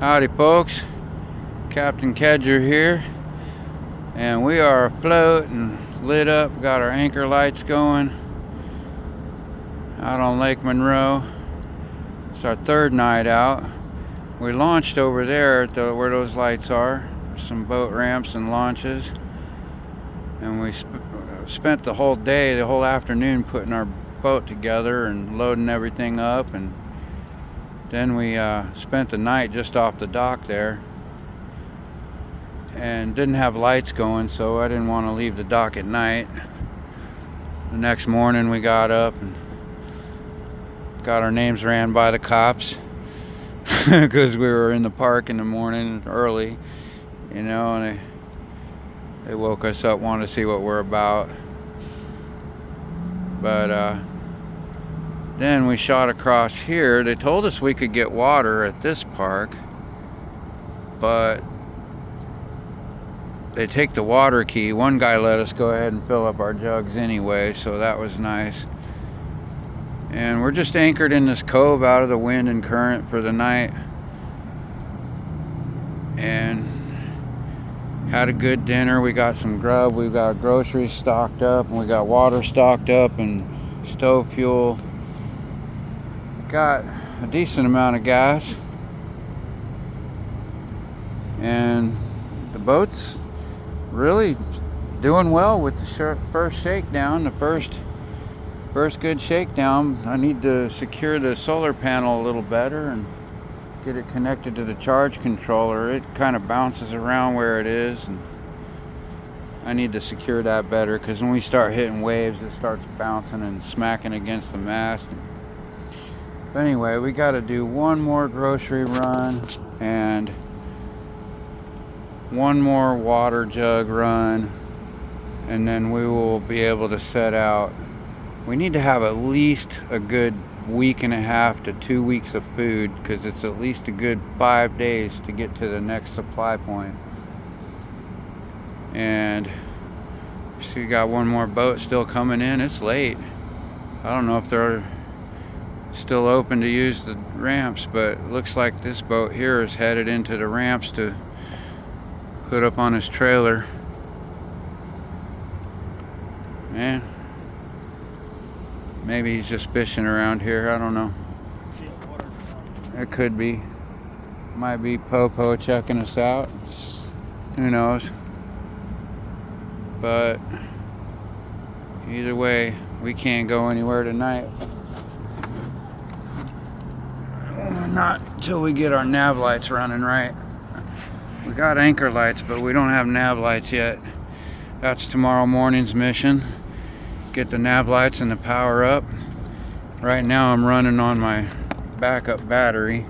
Howdy folks, Captain Kedger here, and we are afloat and lit up, got our anchor lights going out on Lake Monroe. It's our third night out. We launched over there at where those lights are, some boat ramps and launches, and we spent the whole day, the whole afternoon putting our boat together and loading everything up, and then we spent the night just off the dock there and didn't have lights going, so I didn't want to leave the dock at night. The next morning we got up and got our names ran by the cops because we were in the park in the morning early, and they woke us up, wanted to see what we're about. But then we shot across here. They told us we could get water at this park, but they take the water key. One guy let us go ahead and fill up our jugs anyway, so that was nice. And we're just anchored in this cove out of the wind and current for the night, and had a good dinner. We got some grub, we got groceries stocked up, and we got water stocked up and stove fuel. Got a decent amount of gas, and the boat's really doing well with the first shakedown. The first good shakedown. I need to secure the solar panel a little better and get it connected to the charge controller. It kind of bounces around where it is, and I need to secure that better, because when we start hitting waves it starts bouncing and smacking against the mast. But anyway, we got to do one more grocery run and one more water jug run, and then we will be able to set out. We need to have at least a good week and a half to 2 weeks of food, because it's at least a good 5 days to get to the next supply point. And so we got one more boat still coming in. It's late. I don't know if they're still open to use the ramps, but it looks like this boat here is headed into the ramps to put up on his trailer. Man, maybe he's just fishing around here. I don't know. It could be. Might be Popo checking us out. Who knows? But either way, we can't go anywhere tonight. Not until we get our nav lights running right. We got anchor lights, but we don't have nav lights yet. That's tomorrow morning's mission. Get the nav lights and the power up. Right now I'm running on my backup battery,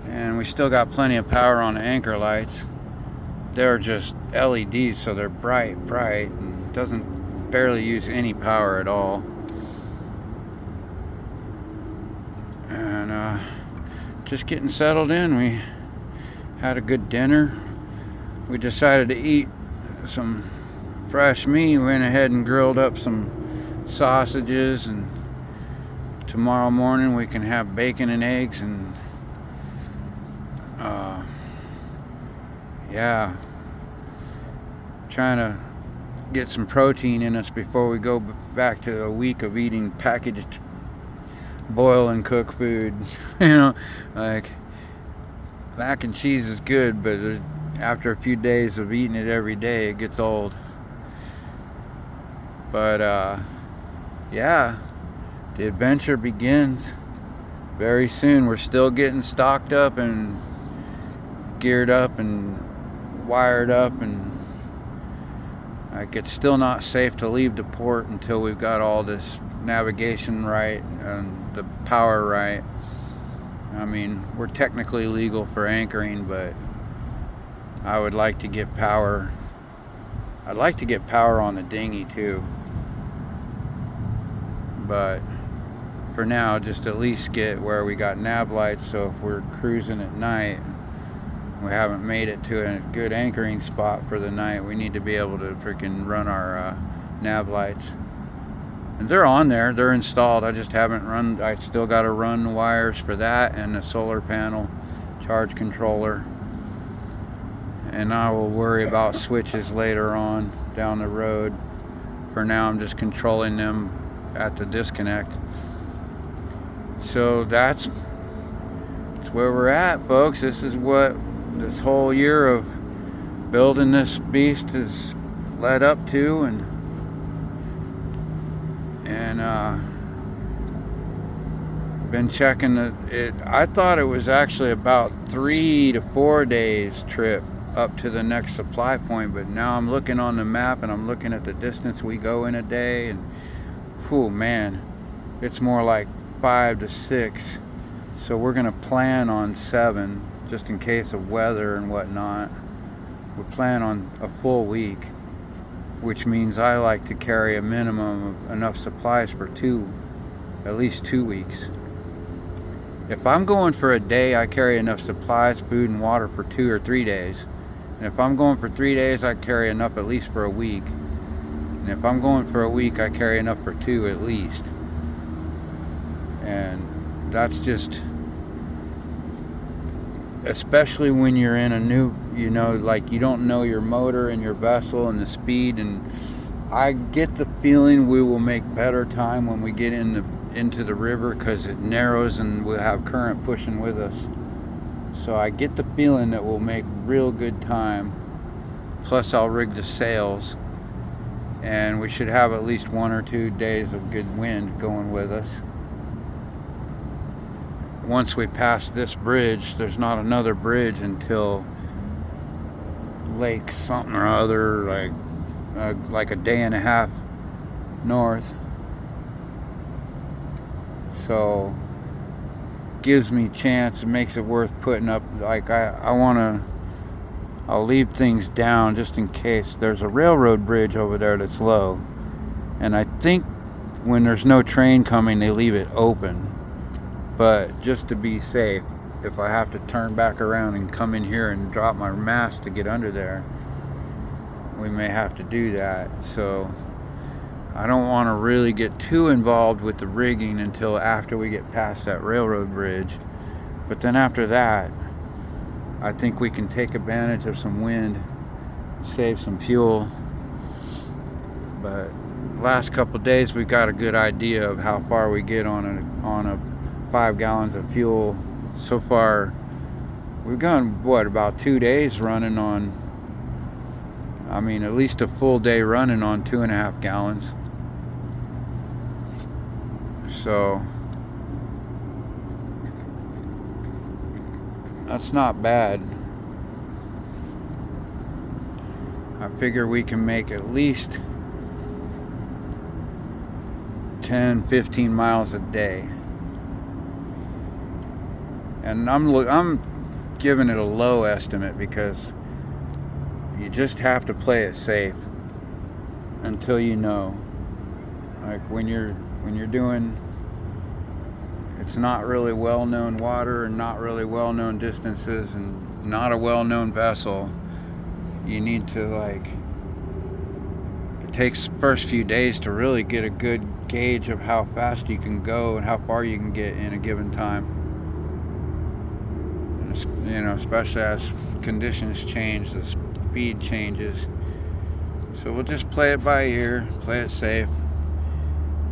and we still got plenty of power on the anchor lights. They're just LEDs, so they're bright, and doesn't barely use any power at all. And just getting settled in. We had a good dinner. We decided to eat some fresh meat. We went ahead and grilled up some sausages, and tomorrow morning we can have bacon and eggs, and yeah, trying to get some protein in us before we go back to a week of eating packaged boil and cook food. Like, mac and cheese is good, but after a few days of eating it every day, it gets old. But yeah, the adventure begins very soon. We're still getting stocked up and geared up and wired up, and like, it's still not safe to leave the port until we've got all this navigation right and the power right. I mean, we're technically legal for anchoring, but I would like to get power. I'd like to get power on the dinghy too, but for now, just at least get where we got nav lights, so if we're cruising at night, we haven't made it to a good anchoring spot for the night, we need to be able to freaking run our nav lights. And they're on there, they're installed. I just haven't run, I still got to run the wires for that and the solar panel charge controller, and I will worry about switches later on down the road. For now, I'm just controlling them at the disconnect. So that's where we're at, folks. This is what this whole year of building this beast has led up to, and been checking it. I thought it was actually about 3 to 4 days trip up to the next supply point, but now I'm looking on the map and I'm looking at the distance we go in a day, and whew, man, it's more like 5 to 6. So we're gonna plan on 7 just in case of weather and whatnot. We plan on a full week, which means I like to carry a minimum of enough supplies for at least 2 weeks. If I'm going for a day, I carry enough supplies, food, and water for 2 or 3 days. And if I'm going for 3 days, I carry enough at least for a week. And if I'm going for a week, I carry enough for 2 at least. And that's just, especially when you're in a new, like you don't know your motor and your vessel and the speed. And I get the feeling we will make better time when we get into the river, because it narrows and we'll have current pushing with us. So I get the feeling that we'll make real good time. Plus I'll rig the sails, and we should have at least 1 or 2 days of good wind going with us. Once we pass this bridge, there's not another bridge until Lake something or other, like a day and a half north. So gives me chance, it makes it worth putting up. Like I'll leave things down just in case. There's a railroad bridge over there that's low, and I think when there's no train coming they leave it open. But just to be safe, if I have to turn back around and come in here and drop my mast to get under there, we may have to do that. So I don't want to really get too involved with the rigging until after we get past that railroad bridge. But then after that, I think we can take advantage of some wind, save some fuel. But last couple of days we've got a good idea of how far we get on a 5 gallons of fuel. So far we've gone about 2 days running on, at least a full day running on 2.5 gallons. So that's not bad. I figure we can make at least 10-15 miles a day. And I'm giving it a low estimate because you just have to play it safe until you know. Like when you're doing, it's not really well-known water and not really well-known distances and not a well-known vessel, you need to it takes the first few days to really get a good gauge of how fast you can go and how far you can get in a given time. Especially as conditions change, the speed changes. So we'll just play it by ear, play it safe.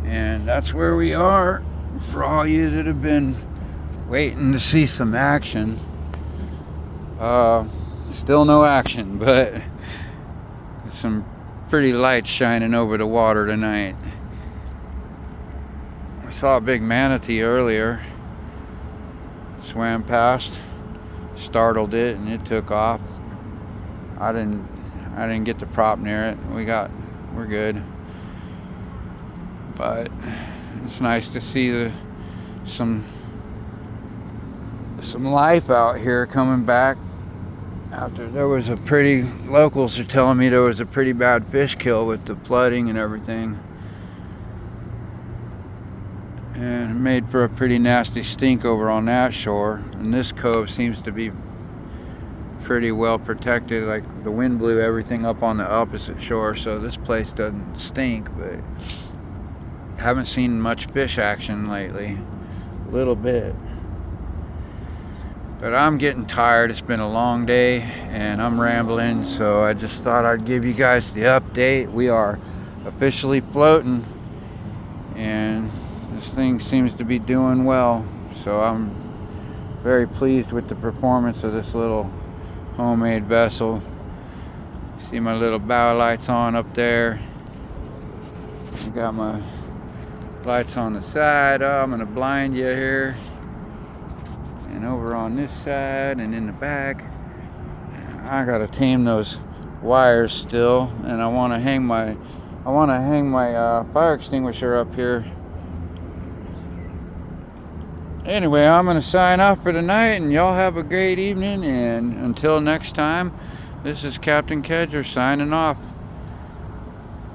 And that's where we are. For all you that have been waiting to see some action, still no action, but some pretty lights shining over the water tonight. I saw a big manatee earlier, swam past, startled it, and it took off. I didn't get the prop near it. We're good. But it's nice to see some life out here coming back. After locals are telling me there was a pretty bad fish kill with the flooding and everything. And it made for a pretty nasty stink over on that shore. And this cove seems to be pretty well protected. Like the wind blew everything up on the opposite shore, so this place doesn't stink, but haven't seen much fish action lately. A little bit. But I'm getting tired. It's been a long day and I'm rambling, so I just thought I'd give you guys the update. We are officially floating and this thing seems to be doing well, so I'm very pleased with the performance of this little homemade vessel. See my little bow lights on up there. I got my lights on the side. Oh, I'm gonna blind you here. And over on this side and in the back, I gotta tame those wires still, and I want to hang my fire extinguisher up here. Anyway, I'm gonna sign off for tonight, and y'all have a great evening. And until next time, this is Captain Kedger signing off.